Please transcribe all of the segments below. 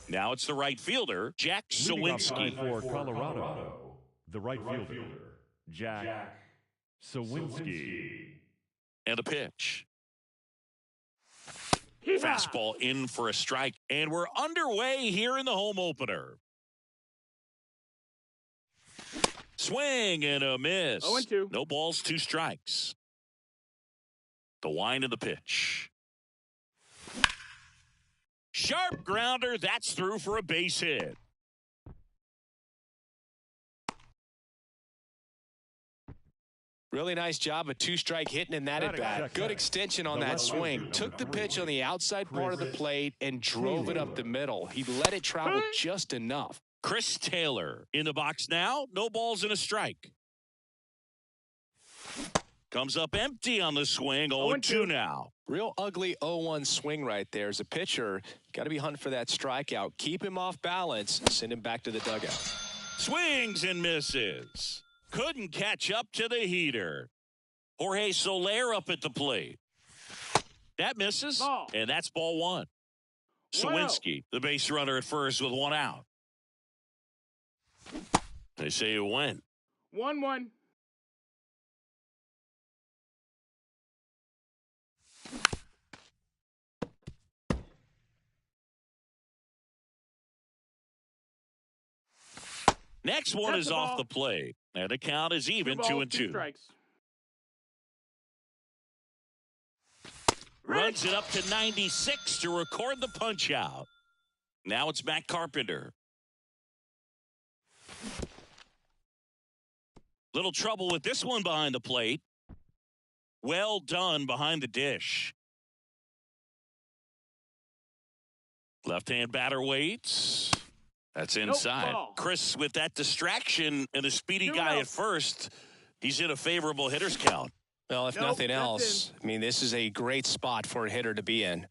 Now it's the right fielder, Jack Suwinski. For Colorado, the right fielder, Jack Suwinski. And the pitch. Fastball in for a strike, and we're underway here in the home opener. Swing and a miss. 0-2. No balls, 2 strikes. The wind of the pitch. Sharp grounder, that's through for a base hit. Really nice job of 2-strike hitting in that at bat. Good extension on that swing. Took the pitch on the outside part of the plate and drove it up the middle. He let it travel just enough. Chris Taylor in the box now. No balls and a strike. Comes up empty on the swing. 0-2 now. Real ugly 0-1 swing right there. As a pitcher, got to be hunting for that strikeout. Keep him off balance. Send him back to the dugout. Swings and misses. Couldn't catch up to the heater. Jorge Soler up at the plate. That misses. Ball. And that's ball 1. Suwinski, the base runner at first with 1 out. They say it went. 1-1. Next one is off the plate. And the count is even, 2-2. Strikes. Runs it up to 96 to record the punch out. Now it's Matt Carpenter. Little trouble with this one behind the plate. Well done behind the dish. Left-hand batter waits. That's inside. Chris, with that distraction and a speedy guy at first, he's in a favorable hitter's count. Well, if nothing else, I mean, this is a great spot for a hitter to be in.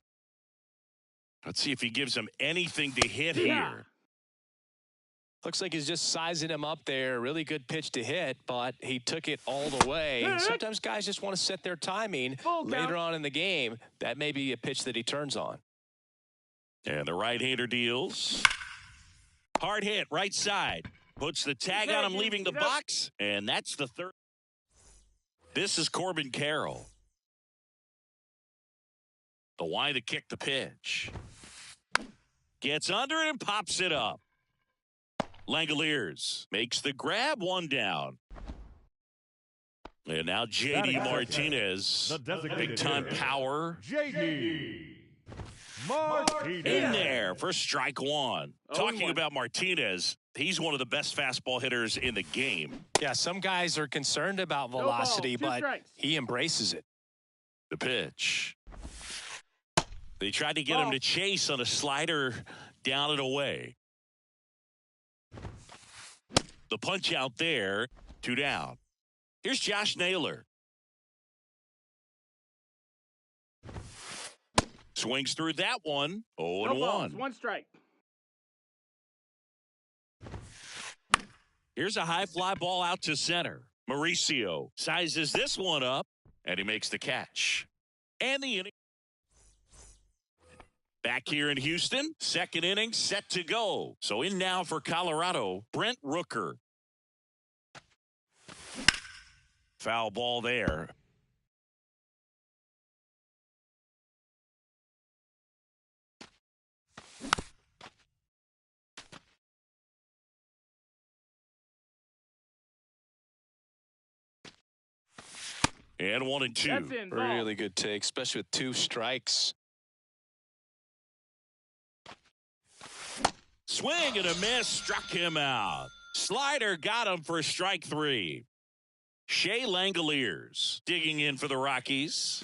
Let's see if he gives him anything to hit here. Looks like he's just sizing him up there. Really good pitch to hit, but he took it all the way. Sometimes guys just want to set their timing later on in the game. That may be a pitch that he turns on. And the right-hander deals. Hard hit, right side. Puts the tag on him leaving the box, and that's the third. This is Corbin Carroll. The wind to kick the pitch. Gets under it and pops it up. Langoliers makes the grab, 1 down. And now J.D. Martinez, big-time power. J.D. Martinez. In there for strike 1. Talking about Martinez, he's one of the best fastball hitters in the game. Yeah, some guys are concerned about velocity, but he embraces it. The pitch. They tried to get him to chase on a slider down and away. The punch out there, 2 down. Here's Josh Naylor. Swings through that one. 0-1. 1 strike. Here's a high fly ball out to center. Mauricio sizes this one up, and he makes the catch. And the inning. Back here in Houston, second inning set to go. So in now for Colorado, Brent Rooker. Foul ball there. And 1 and 2. Really good take, especially with 2 strikes. Swing and a miss, struck him out. Slider got him for strike 3. Shea Langoliers digging in for the Rockies.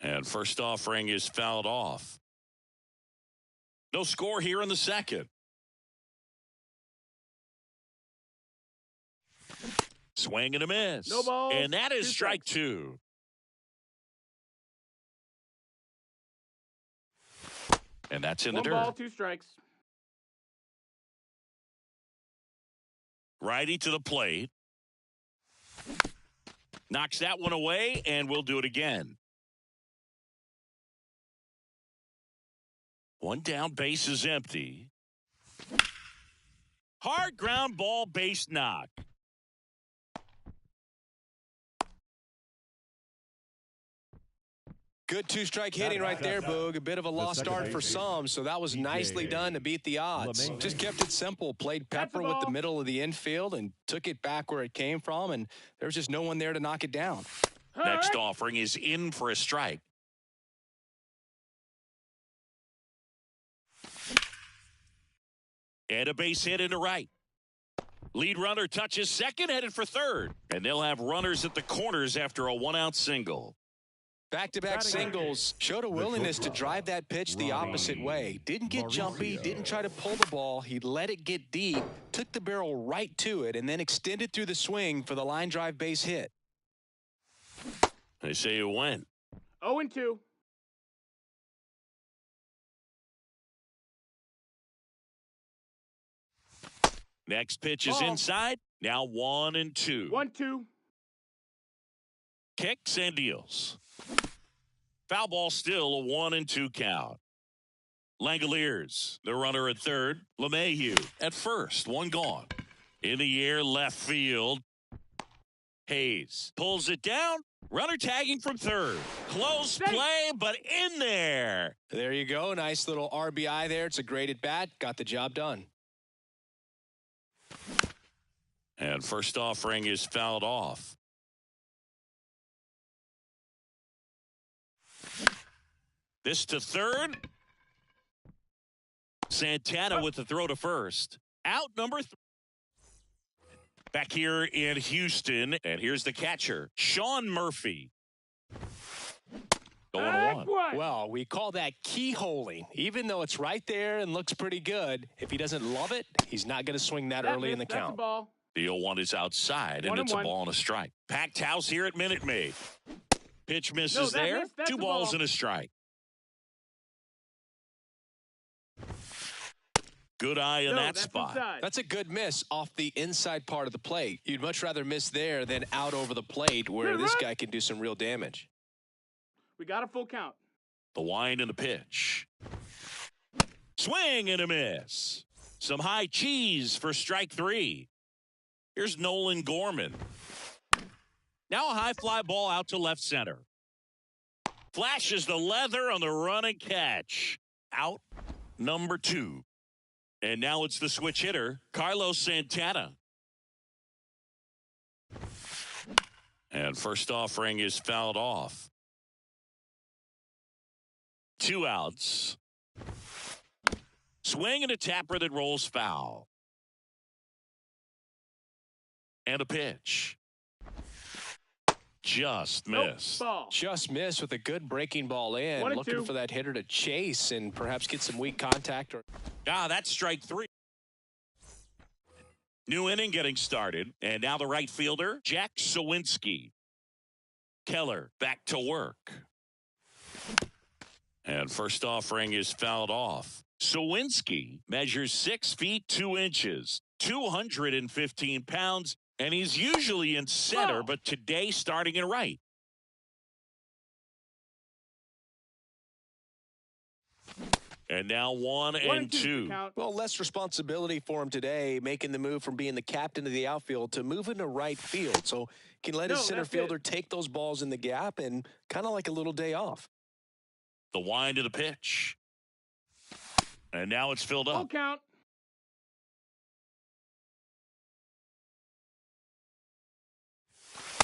And first offering is fouled off. No score here in the second. Swing and a miss. No balls. And that is strike 2. And that's in the dirt. 1 ball, 2 strikes. Righty to the plate. Knocks that one away, and we'll do it again. 1 down, base is empty. Hard ground ball, base knock. Good 2-strike hitting right there, Boog. A bit of a lost start for some, so that was nicely done to beat the odds. Just kept it simple. Played Pepper with the middle of the infield and took it back where it came from, and there was just no one there to knock it down. Next offering is in for a strike. And a base hit into right. Lead runner touches second, headed for third. And they'll have runners at the corners after a 1-out single. Back-to-back singles, showed a willingness to drive that pitch the opposite way. Didn't get jumpy, didn't try to pull the ball. He let it get deep, took the barrel right to it, and then extended through the swing for the line drive base hit. They say it went. 0 and 2. Next pitch is inside. Now 1 and 2. 1-2. Kicks and deals. Foul ball, still a 1 and 2 count. Langoliers, the runner at third. LeMahieu at first, 1 gone. In the air, left field. Hayes pulls it down. Runner tagging from third. Close play, but in there. There you go. Nice little RBI there. It's a great at bat. Got the job done. And first offering is fouled off. This to third. Santana with the throw to first. Out number 3. Back here in Houston, and here's the catcher, Sean Murphy. Going 1. Well, we call that keyholing. Even though it's right there and looks pretty good, if he doesn't love it, he's not going to swing that early in the count. Ball. The 0-1 is outside, and it's a ball and a strike. Packed house here at Minute Maid. Pitch misses there. 2 balls and a strike. Good eye in that spot. That's a good miss off the inside part of the plate. You'd much rather miss there than out over the plate where this guy can do some real damage. We got a full count. The wind and the pitch. Swing and a miss. Some high cheese for strike 3. Here's Nolan Gorman. Now a high fly ball out to left center. Flashes the leather on the run and catch. Out number 2. And now it's the switch hitter, Carlos Santana. And first offering is fouled off. 2 outs. Swing and a tapper that rolls foul. And a pitch. Just missed. Just missed with a good breaking ball in. Looking for that hitter to chase and perhaps get some weak contact. That's strike 3. New inning getting started. And now the right fielder, Jack Sawinski. Keller back to work. And first offering is fouled off. Sawinski measures 6 feet 2 inches, 215 pounds, and he's usually in center, but today starting in right. And now 1 1 and 2. 2. Count. Well, less responsibility for him today, making the move from being the captain of the outfield to moving to right field. So can let his No, center that's fielder it. take those balls in the gap and kind of like a little day off. The wind of the pitch. And now it's filled Full up. count.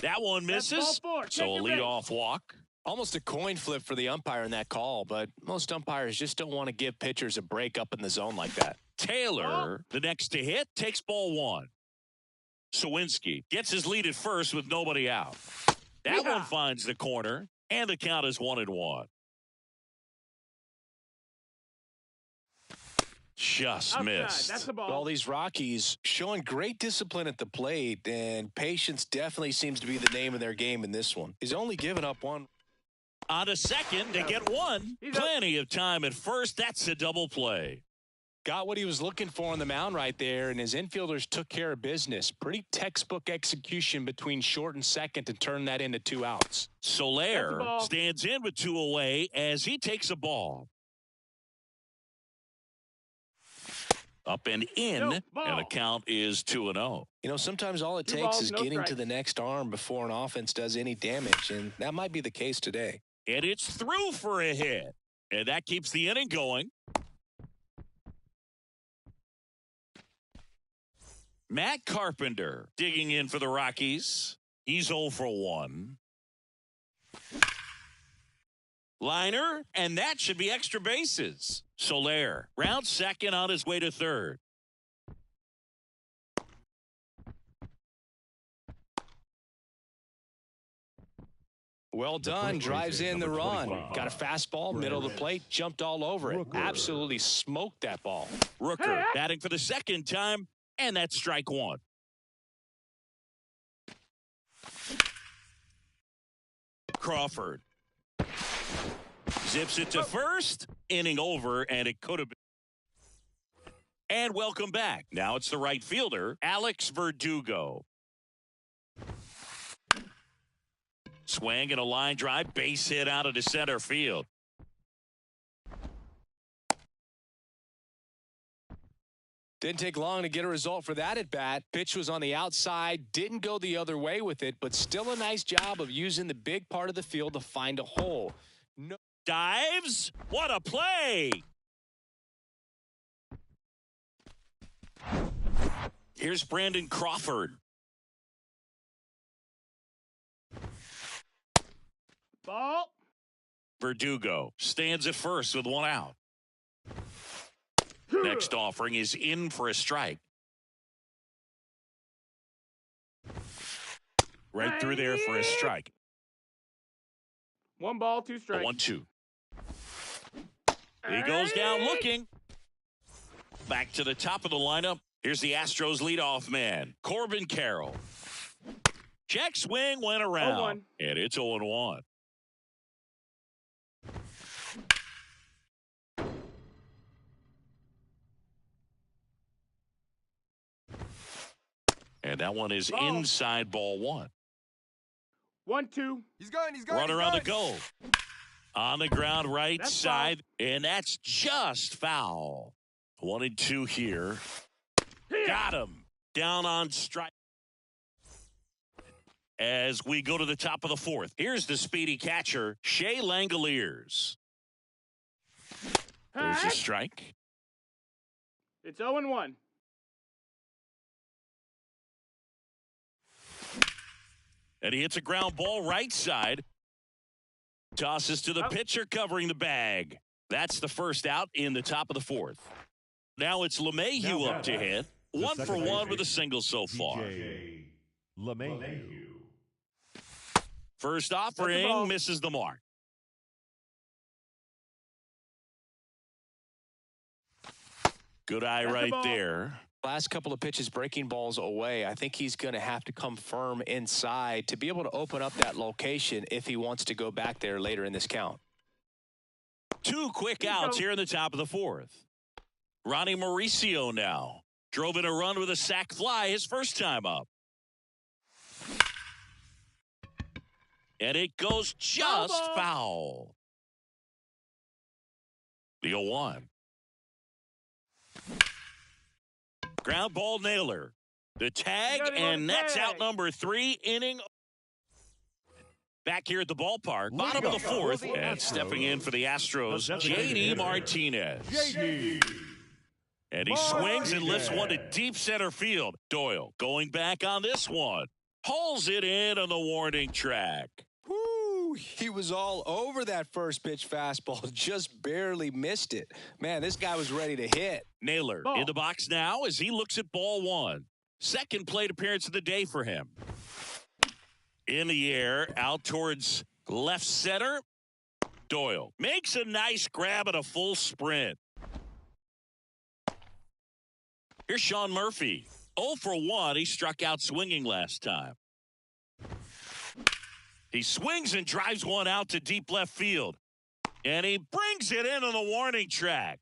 That one That's misses. ball 4. So a Take your base. leadoff walk. Almost a coin flip for the umpire in that call, but most umpires just don't want to give pitchers a break up in the zone like that. Taylor, the next to hit, takes ball 1. Sawinski gets his lead at first with nobody out. That Yeah. one finds the corner, and the count is 1-1. Just Outside. missed. That's the ball. All these Rockies showing great discipline at the plate, and patience definitely seems to be the name of their game in this one. He's only given up one. On to second to get one. He's up. Plenty of time at first. That's a double play. Got what he was looking for on the mound right there, and his infielders took care of business. Pretty textbook execution between short and second to turn that into 2 outs. That's Soler a ball. stands in with 2 away as he takes a ball. Up and in, No, and ball. the count is 2-0. You know, sometimes all it 2 takes balls, is no getting to strikes. the next arm before an offense does any damage, and that might be the case today. And it's through for a hit. And that keeps the inning going. Matt Carpenter digging in for the Rockies. He's 0 for 1. Liner, and that should be extra bases. Soler, round second on his way to third. Well done. first Drives baseman, in the number run. 25. Got a fastball, middle of the plate, jumped all over it. Rooker. Absolutely smoked that ball. Rooker batting for the second time, and that's strike 1. Crawford zips it to first. Inning over, and it could have been. And welcome back. Now it's the right fielder, Alex Verdugo. Swing and a line drive, base hit out of the center field. Didn't take long to get a result for that at bat. Pitch was on the outside, didn't go the other way with it, but still a nice job of using the big part of the field to find a hole. No. Dives. What a play. Here's Brandon Crawford. Ball. Verdugo stands at first with 1 out. Next offering is in for a strike. Right through there for a strike. 1 ball, 2 A strikes. 1-2. He goes down looking. Back to the top of the lineup. Here's the Astros leadoff man, Corbin Carroll. Check swing went around. 0-1. And it's 0-1. And that one is Ball. inside ball 1. 1-2. He's going. Runner on the goal. On the ground right That's side. And that's just foul. 1-2 here. Got him. Down on strike. As we go to the top of the 4th. Here's the speedy catcher, Shea Langoliers. There's a strike. It's 0-1. And he hits a ground ball right side. Tosses to the Out. pitcher covering the bag. That's the first out in the top of the 4th. Now it's LeMahieu Now up to hit. the 1 for second 1 baseman, with a single so far. DJ LeMahieu. First ball. offering misses the mark. Good eye That's the right ball. there. Last couple of pitches breaking balls away. I think he's going to have to come firm inside to be able to open up that location if he wants to go back there later in this count. 2 quick Here you outs go. here in the top of the 4th. Ronnie Mauricio now. Drove in a run with a sac fly his first time up. And it goes just ball. foul. The 0-1. Ground ball Naylor. The tag, Got him on and the that's tag. out number 3 inning. Back here at the ballpark, bottom of the Leadoff fourth, for the and Astros. stepping in for the Astros, The J.D. designated Martinez. J.D. And he swings and lifts one to Martinez. deep center field. Doyle going back on this one. Hauls it in on the warning track. Woo, he was all over that first pitch fastball, just barely missed it. Man, this guy was ready to hit. Naylor Ball. in the box now as he looks at ball one. Second plate appearance of the day for him. In the air, out towards left center. Doyle makes a nice grab at a full sprint. Here's Sean Murphy. 0 for 1. He struck out swinging last time. He swings and drives one out to deep left field. And he brings it in on the warning track.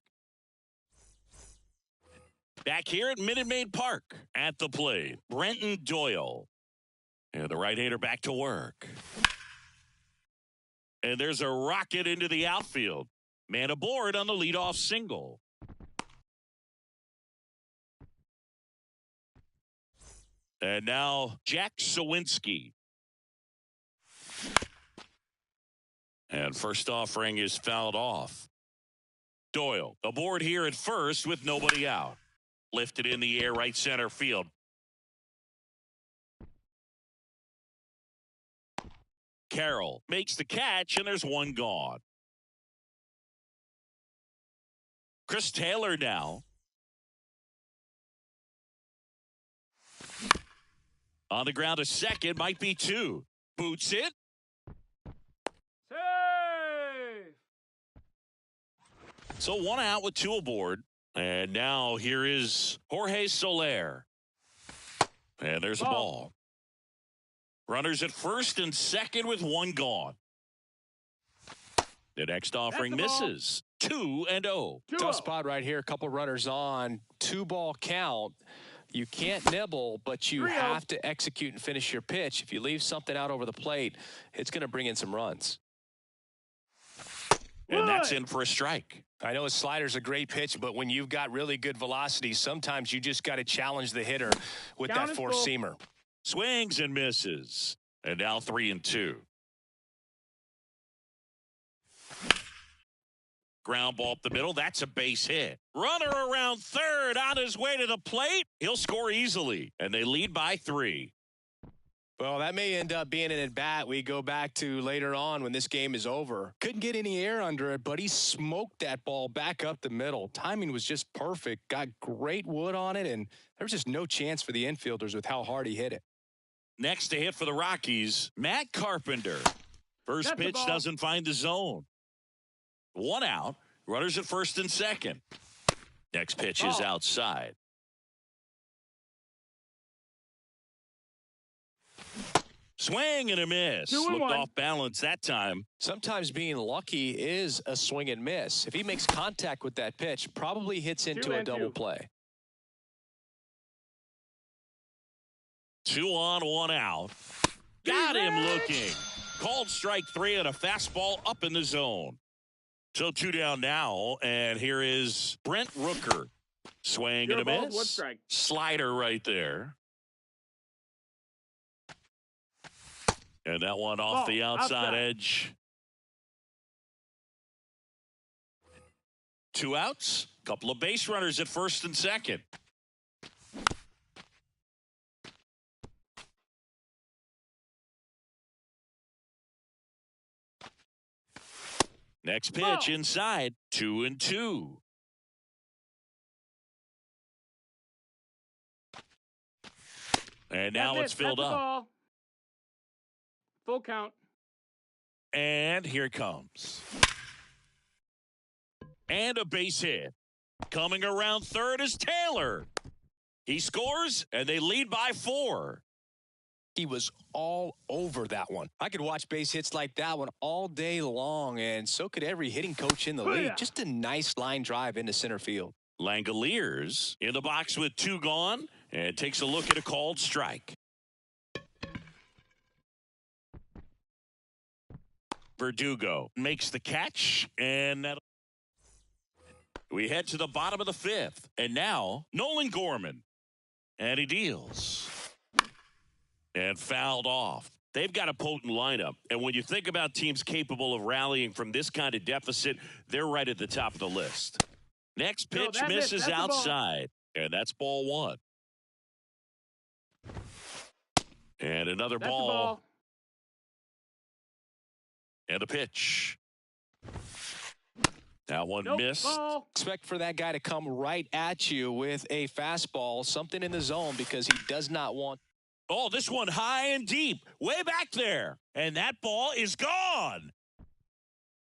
Back here at Minute Maid Park at the plate, Brenton Doyle. And the right-hander back to work. And there's a rocket into the outfield. Man aboard on the leadoff single. And now Jack Sawinski. And first offering is fouled off. Doyle aboard here at first with nobody out. Lifted in the air right center field. Carroll makes the catch, and there's one gone. Chris Taylor now. On the ground to second, might be 2. Boots it. Save. So 1 out with 2 aboard. And now here is Jorge Soler. And there's a ball. Runners at first and second with 1 gone. The next offering That's the ball. misses. 2-0. Tough spot right here. A couple runners on. 2-ball count. You can't nibble, but you 3-0. have to execute and finish your pitch. If you leave something out over the plate, it's going to bring in some runs. And that's in for a strike. I know a slider's a great pitch, but when you've got really good velocity, sometimes you just got to challenge the hitter with Count that is four-seamer. Swings and misses. And now 3-2. Ground ball up the middle. That's a base hit. Runner around third on his way to the plate. He'll score easily. And they lead by 3. Well, that may end up being an at-bat we go back to later on when this game is over. Couldn't get any air under it, but he smoked that ball back up the middle. Timing was just perfect. Got great wood on it, and there was just no chance for the infielders with how hard he hit it. Next to hit for the Rockies, Matt Carpenter. First That's the pitch ball. doesn't find the zone. 1 out. Runners at first and second. Next pitch is Ball. outside. Swing and a miss. 2-1. Looked off balance that time. Sometimes being lucky is a swing and miss. If he makes contact with that pitch, probably hits into a 2-2. double play. 2 on, 1 out. Got him looking. Called strike 3 and a fastball up in the zone. So 2 down now, and here is Brent Rooker. Swing Zero and a balls, miss. 1 strike. Slider right there. And that one off Ball, the outside outside. edge. 2 outs. Couple of base runners at first and second. Next pitch Ball. inside. 2-2. And now it's filled up. Ball. Full count. And here it comes. And a base hit. Coming around third is Taylor. He scores, and they lead by 4. He was all over that one. I could watch base hits like that one all day long, and so could every hitting coach in the league. Yeah. Just a nice line drive into center field. Langoliers in the box with 2 gone, and takes a look at a called strike. Verdugo makes the catch, and that we head to the bottom of the 5th. And now, Nolan Gorman And he deals. And fouled off. They've got a potent lineup. And when you think about teams capable of rallying from this kind of deficit, they're right at the top of the list. Next pitch misses outside. And that's ball one. And another ball. And a pitch. That one missed. Ball. Expect for that guy to come right at you with a fastball, something in the zone, because he does not want. Oh, this one high and deep, way back there. And that ball is gone.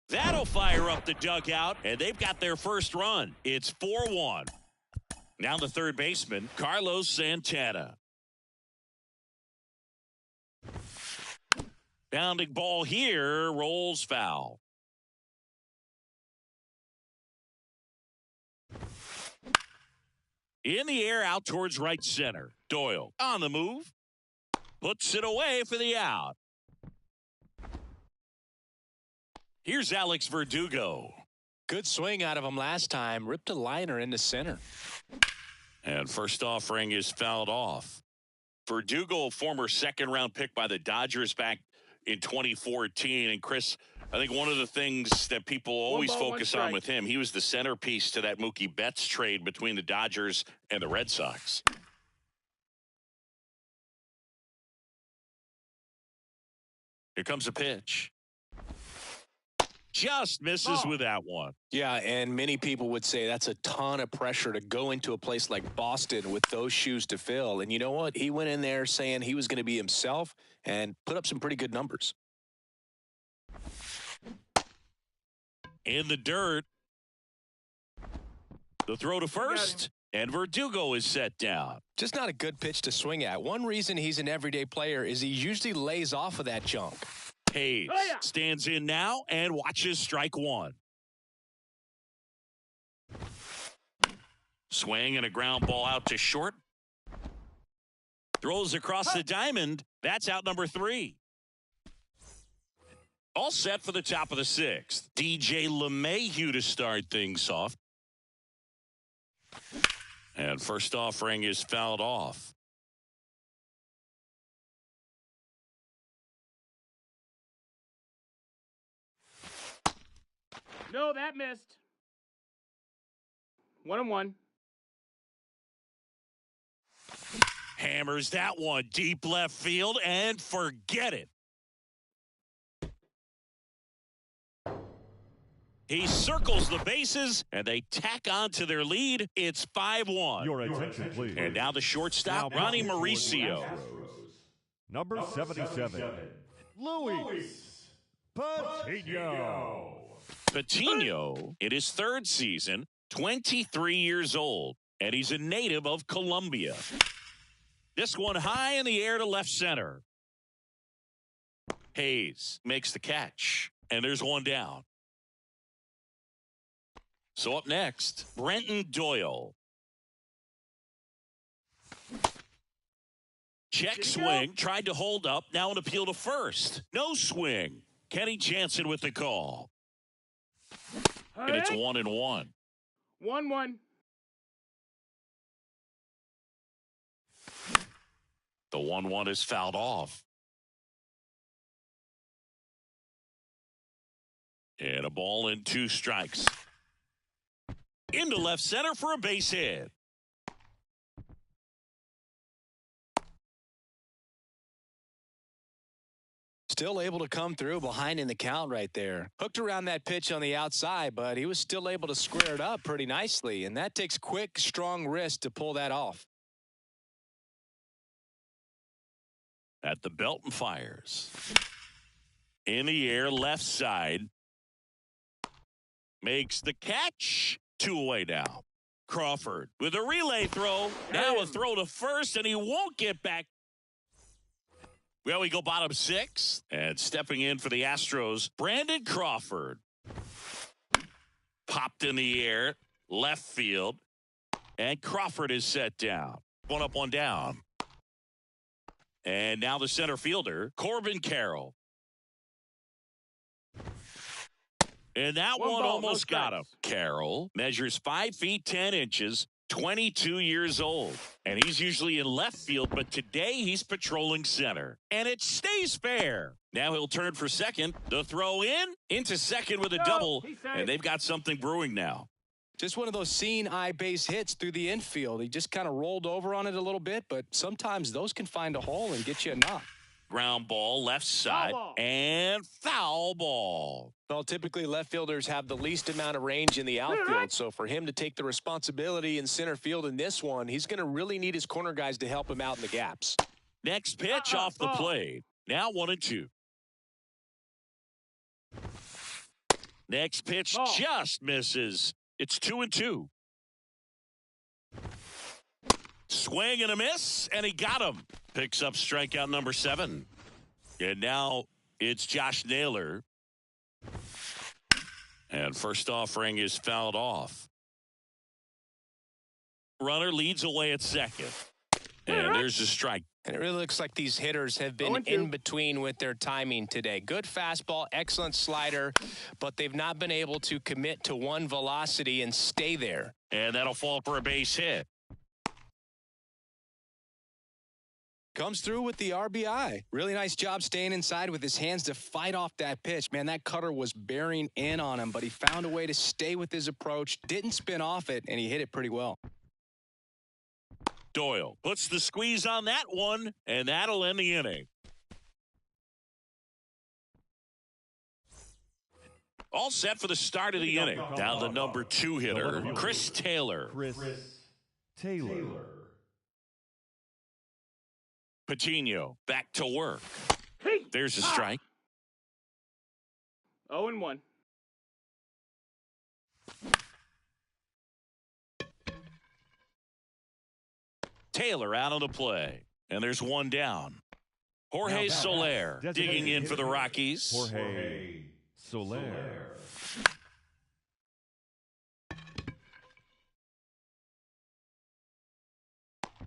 That'll fire up the dugout, and they've got their first run. It's 4-1. Now the third baseman, Carlos Santana. Bounding ball here, rolls foul. In the air, out towards right center. Doyle on the move. Puts it away for the out. Here's Alex Verdugo. Good swing out of him last time. Ripped a liner into center. And first offering is fouled off. Verdugo, a former second-round pick by the Dodgers back in 2014. And Chris, I think one of the things that people always focus on with him, he was the centerpiece to that Mookie Betts trade between the Dodgers and the Red Sox. Here comes a pitch. Just misses with that one. Yeah, and many people would say that's a ton of pressure to go into a place like Boston with those shoes to fill. And you know what? He went in there saying he was going to be himself and put up some pretty good numbers. In the dirt. The throw to first. And Verdugo is set down. Just not a good pitch to swing at. One reason he's an everyday player is he usually lays off of that junk. Hayes stands in now and watches strike one. Swing and a ground ball out to short. Throws across the diamond. That's out number 3. All set for the top of the 6th. DJ LeMahieu to start things off. And first offering is fouled off. No, that missed. 1-1. Hammers that one deep left field and forget it. He circles the bases, and they tack on to their lead. It's 5-1. Your attention, please. And now the shortstop, Ronnie Mauricio. Number 77, Luis Patino. Patino, in his 3rd season, 23 years old, and he's a native of Colombia. This one high in the air to left center. Hayes makes the catch, and there's one down. So up next, Brenton Doyle. Check swing, tried to hold up, now an appeal to first. No swing. Kenny Jansen with the call. And it's 1-1. 1-1. The 1-1 is fouled off. And a ball and 2 strikes. Into left center for a base hit. Still able to come through behind in the count right there. Hooked around that pitch on the outside, but he was still able to square it up pretty nicely. And that takes quick, strong wrist to pull that off. At the belt and fires. In the air, left side. Makes the catch. 2 away now. Crawford with a relay throw. Now a throw to first, and he won't get back. Well, we go bottom 6. And stepping in for the Astros, Brandon Crawford. Popped in the air, left field. And Crawford is set down. 1 up, 1 down. And now the center fielder, Corbin Carroll. And that one almost got him. Carroll measures 5 feet 10 inches, 22 years old, and he's usually in left field, but today he's patrolling center, and it stays fair. Now he'll turn for second. The throw into second with a double, and they've got something brewing now. Just one of those seeing eye base hits through the infield. He just kind of rolled over on it a little bit, but sometimes those can find a hole and get you a knock. Ground ball, left side, and foul ball. Well, typically left fielders have the least amount of range in the outfield, so for him to take the responsibility in center field in this one, he's going to really need his corner guys to help him out in the gaps. Next pitch off the plate. Now 1-2. Next pitch just misses. It's 2-2. Swing and a miss, and he got him. Picks up strikeout number 7. And now it's Josh Naylor. And first offering is fouled off. Runner leads away at second. And there's a strike. And it really looks like these hitters have been in between with their timing today. Good fastball, excellent slider, but they've not been able to commit to one velocity and stay there. And that'll fall for a base hit. Comes through with the RBI. Really nice job staying inside with his hands to fight off that pitch. Man, that cutter was bearing in on him, but he found a way to stay with his approach, didn't spin off it, and he hit it pretty well. Doyle puts the squeeze on that one, and that'll end the inning. All set for the start of the inning. Down the number 2 hitter, Chris Taylor. Patino back to work. There's a strike. 0-1. Taylor out on the play, and there's one down. Jorge Soler digging in for the Rockies. Jorge Soler.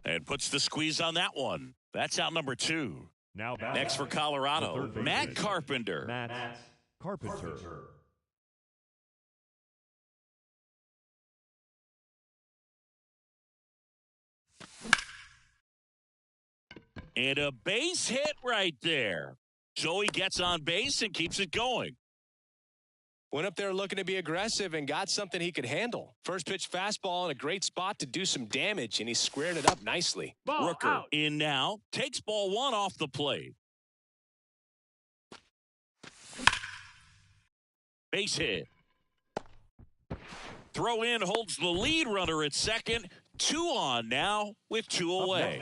And puts the squeeze on that one. That's out number 2. Now next for Colorado, Matt Carpenter. Matt Carpenter. And a base hit right there. So he gets on base and keeps it going. Went up there looking to be aggressive and got something he could handle. First pitch fastball in a great spot to do some damage, and he squared it up nicely. Rooker in now. Takes ball 1 off the plate. Base hit. Throw in holds the lead runner at second. 2 on now with 2 away.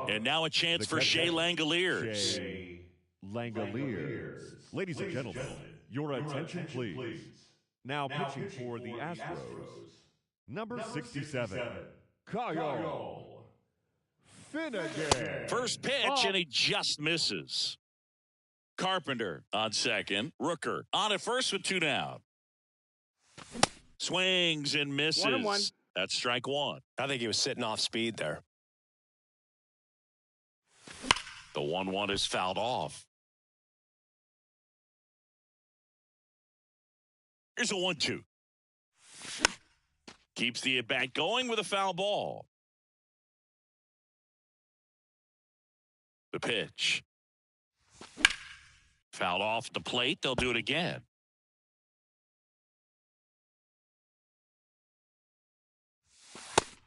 And now a chance for Shea Langoliers. Ladies and gentlemen, your attention please. Now pitching for the Astros, number 67, Kyle Finnegan. First pitch, and he just misses. Carpenter on second. Rooker on at first with 2 down. Swings and misses. 1-1. That's strike 1. I think he was sitting off speed there. The 1-1 is fouled off. Here's a 1-2. Keeps the at-bat going with a foul ball. The pitch. Fouled off the plate. They'll do it again.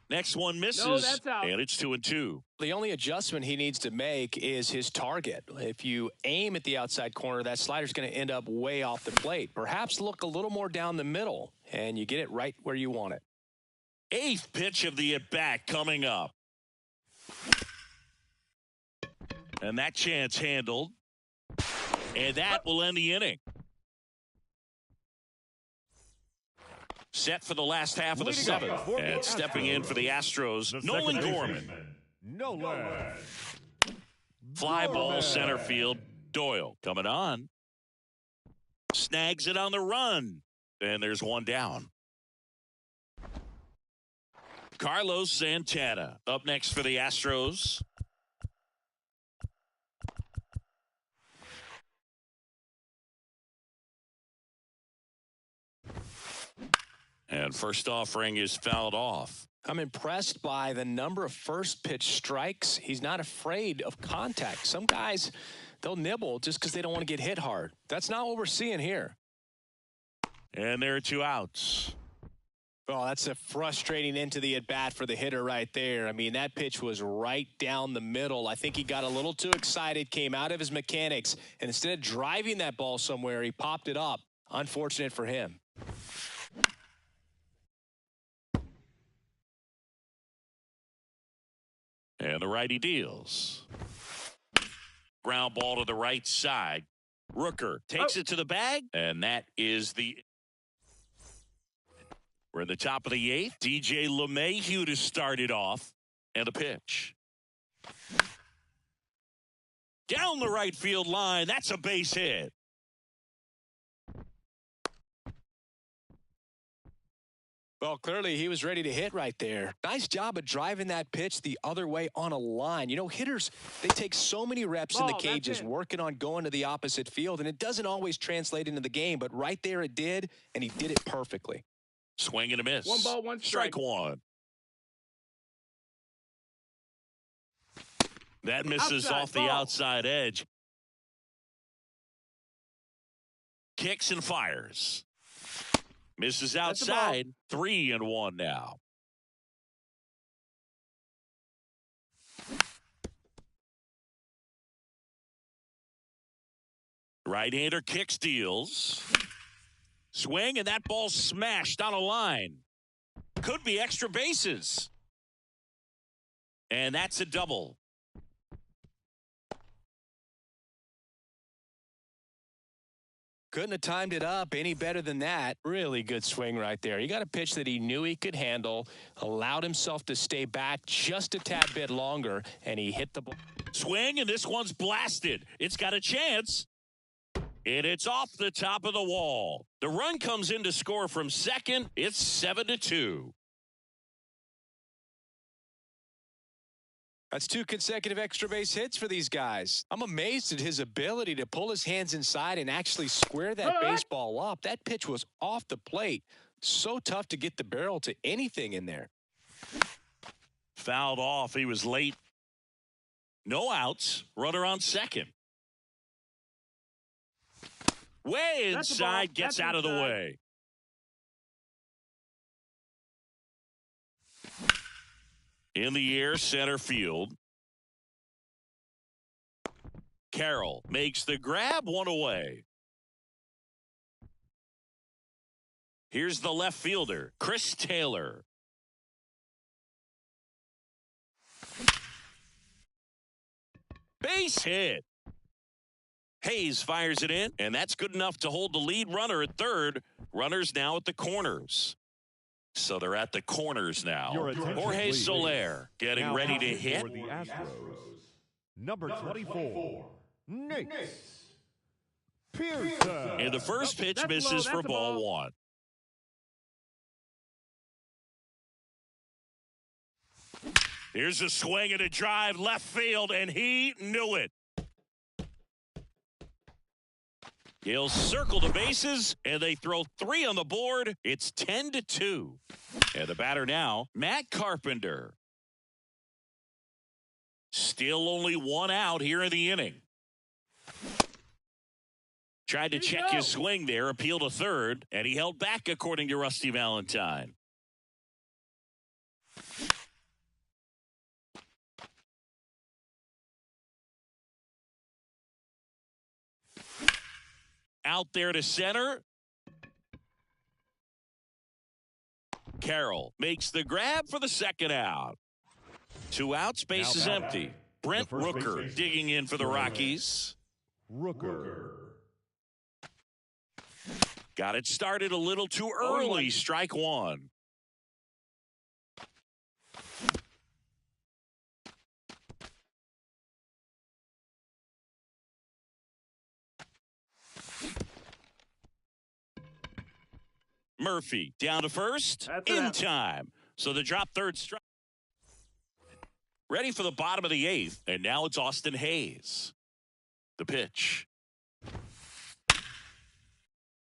Next one misses, that's out. And it's 2-2. The only adjustment he needs to make is his target. If you aim at the outside corner, that slider's going to end up way off the plate. Perhaps look a little more down the middle, and you get it right where you want it. 8th pitch of the at-bat coming up. And that chance handled. And that will end the inning. Set for the last half of the 7th. And stepping in for the Astros, Nolan Gorman. Fly ball center field. Doyle coming on. Snags it on the run. And there's one down. Carlos Santana up next for the Astros. And first offering is fouled off. I'm impressed by the number of first pitch strikes. He's not afraid of contact. Some guys, they'll nibble just because they don't want to get hit hard. That's not what we're seeing here. And there are 2 outs. Oh, that's a frustrating end to the at-bat for the hitter right there. I mean, that pitch was right down the middle. I think he got a little too excited, came out of his mechanics, and instead of driving that ball somewhere, he popped it up. Unfortunate for him. And the righty deals. Ground ball to the right side. Rooker takes it to the bag, and that is the... We're in the top of the 8th. DJ LeMahieu to start it off. And a pitch. Down the right field line. That's a base hit. Well, clearly he was ready to hit right there. Nice job of driving that pitch the other way on a line. You know, hitters, they take so many reps in the cages working on going to the opposite field, and it doesn't always translate into the game, but right there it did, and he did it perfectly. Swing and a miss. 1 ball, 1 strike. Strike 1. That misses off the outside edge. Kicks and fires. Misses outside. 3-1 now. Right-hander kicks, deals. Swing, and that ball smashed on a line. Could be extra bases. And that's a double. Couldn't have timed it up any better than that. Really good swing right there. He got a pitch that he knew he could handle, allowed himself to stay back just a tad bit longer, and he hit the ball. Swing, and this one's blasted. It's got a chance. And it's off the top of the wall. The run comes in to score from second. It's 7-2. That's 2 consecutive extra base hits for these guys. I'm amazed at his ability to pull his hands inside and actually square that baseball up. That pitch was off the plate. So tough to get the barrel to anything in there. Fouled off. He was late. No outs. Runner on second. Way inside, gets out of the way. In the air, center field. Carroll makes the grab, 1 away. Here's the left fielder, Chris Taylor. Base hit. Hayes fires it in, and that's good enough to hold the lead runner at third. Runners now at the corners. So they're at the corners now. Jorge Soler getting now ready to hit. For the Astros, number 24, Nate Pearson. And the first pitch misses for ball 1. Here's a swing and a drive left field, and he knew it. He'll circle the bases, and they throw 3 on the board. It's 10-2. And the batter now, Matt Carpenter. Still only 1 out here in the inning. Tried to check his swing there, appeal to third, and he held back according to Rusty Valentine. Out there to center. Carroll makes the grab for the second out. 2 outs, base is empty. Brent Rooker digging in for the Rockies. Rooker. Got it started a little too early. Strike 1. Murphy down to first in time. So the drop third strike. Ready for the bottom of the 8th. And now it's Austin Hayes. The pitch.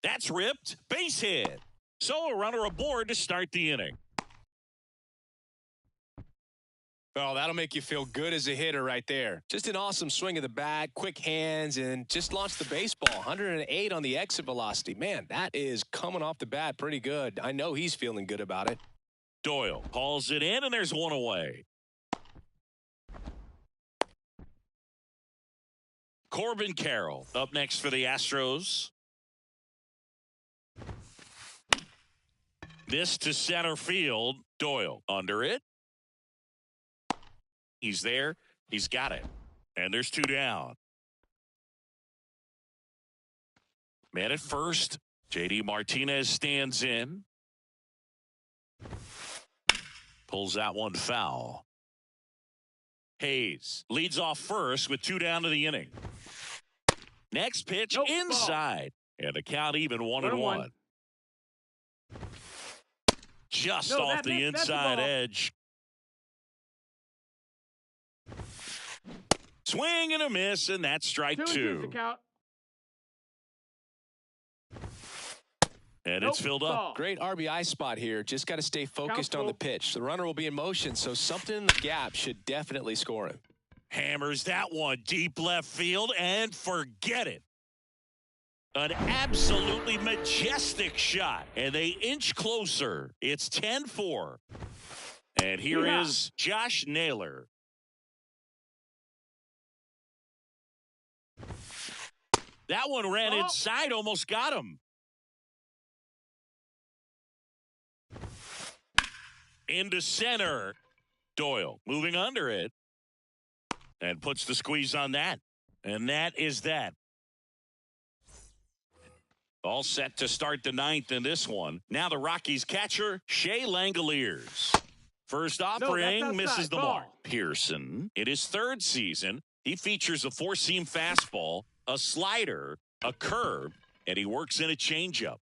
That's ripped. Base hit. So a runner aboard to start the inning. Oh, that'll make you feel good as a hitter right there. Just an awesome swing of the bat, quick hands, and just launched the baseball. 108 on the exit velocity. Man, that is coming off the bat pretty good. I know he's feeling good about it. Doyle hauls it in, and there's one away. Corbin Carroll up next for the Astros. This to center field. Doyle under it. He's there. He's got it. And there's two down. Man at first. J.D. Martinez stands in. Pulls that one foul. Hayes leads off first with two down to the inning. Next pitch inside. And the count even 1-1. Just off the inside edge. Swing and a miss, and that's strike two. And it's filled up. Great RBI spot here. Just got to stay focused on the pitch. The runner will be in motion, so something in the gap should definitely score him. Hammers that one deep left field, and forget it. An absolutely majestic shot, and they inch closer. It's 10-4. And here is Josh Naylor. That one ran inside, almost got him. Into center. Doyle moving under it. And puts the squeeze on that. And that is that. All set to start the ninth in this one. Now the Rockies catcher, Shea Langoliers. First offering misses the mark. Pearson, in his third season, he features a four-seam fastball, a slider, a curve, and he works in a changeup.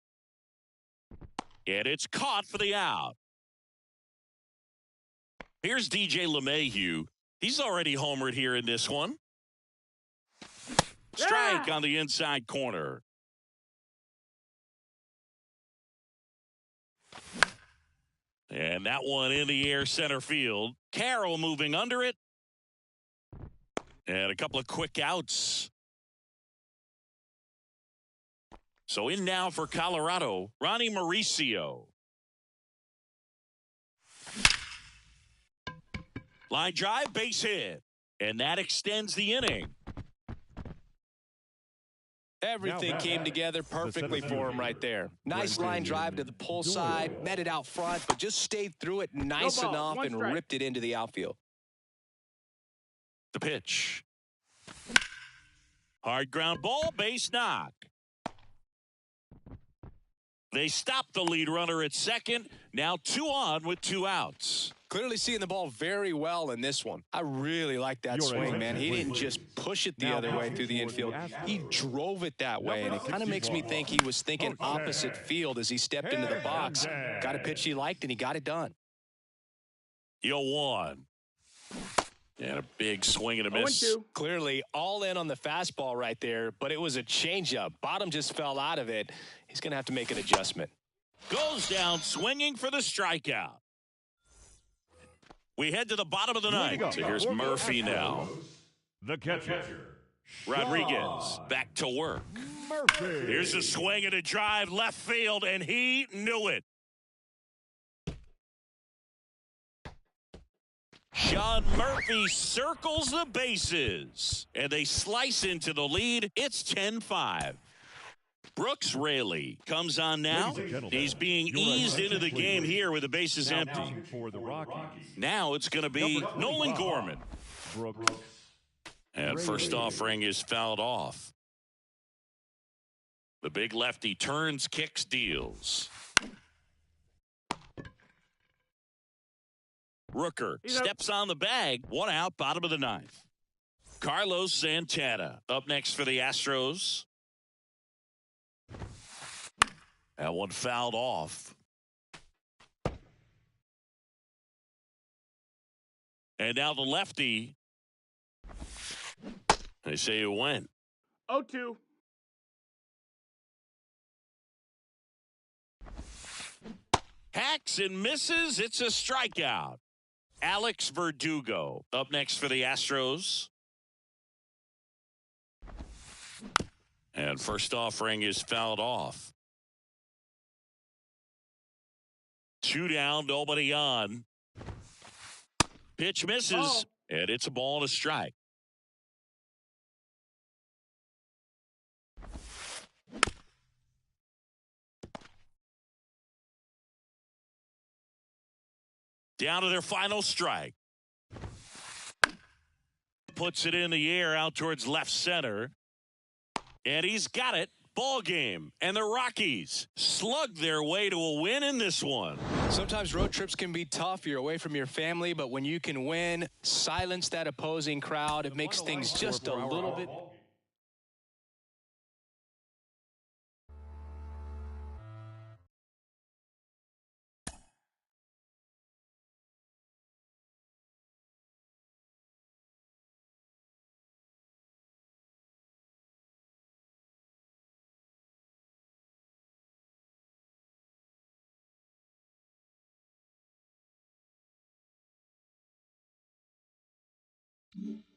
And it's caught for the out. Here's DJ LeMahieu. He's already homered here in this one. Strike on the inside corner. And that one in the air center field. Carroll moving under it. And a couple of quick outs. So in now for Colorado, Ronnie Mauricio. Line drive, base hit. And that extends the inning. Everything came together perfectly for him right there. Nice line drive to the pull side, met it out front, but just stayed through it nice enough and ripped it into the outfield. The pitch. Hard ground ball, base knock. They stop the lead runner at second. Now 2 on with 2 outs. Clearly seeing the ball very well in this one. I really like that swing, man. He didn't just push it the other way through the infield. He drove it that way, and it kind of makes me think he was thinking opposite field as he stepped into the box. Got a pitch he liked, and he got it done. 0-1. And a big swing and a miss. Clearly all in on the fastball right there, but it was a changeup. Bottom just fell out of it. He's going to have to make an adjustment. Goes down swinging for the strikeout. We head to the bottom of the ninth. So here's Murphy now. The catcher. Rodriguez back to work. Murphy. Here's a swing and a drive left field, and he knew it. Sean Murphy circles the bases, and they slice into the lead. It's 10-5. Brooks Raley comes on now. He's being eased into the game here with the bases empty. For the Rockies. Now it's going to be Nolan Gorman. And first offering is fouled off. The big lefty turns, kicks, deals. Rooker steps on the bag. 1 out, bottom of the ninth. Carlos Santana up next for the Astros. That one fouled off. And now the lefty. They say it went. 0-2. Hacks and misses. It's a strikeout. Alex Verdugo up next for the Astros. And first offering is fouled off. 2 down, nobody on. Pitch misses, and it's a ball and a strike. Down to their final strike. Puts it in the air out towards left center. And he's got it. Ball game. And the Rockies slug their way to a win in this one. Sometimes road trips can be tough. You're away from your family, but when you can win, silence that opposing crowd, it makes things just a little bit. Mm-hmm.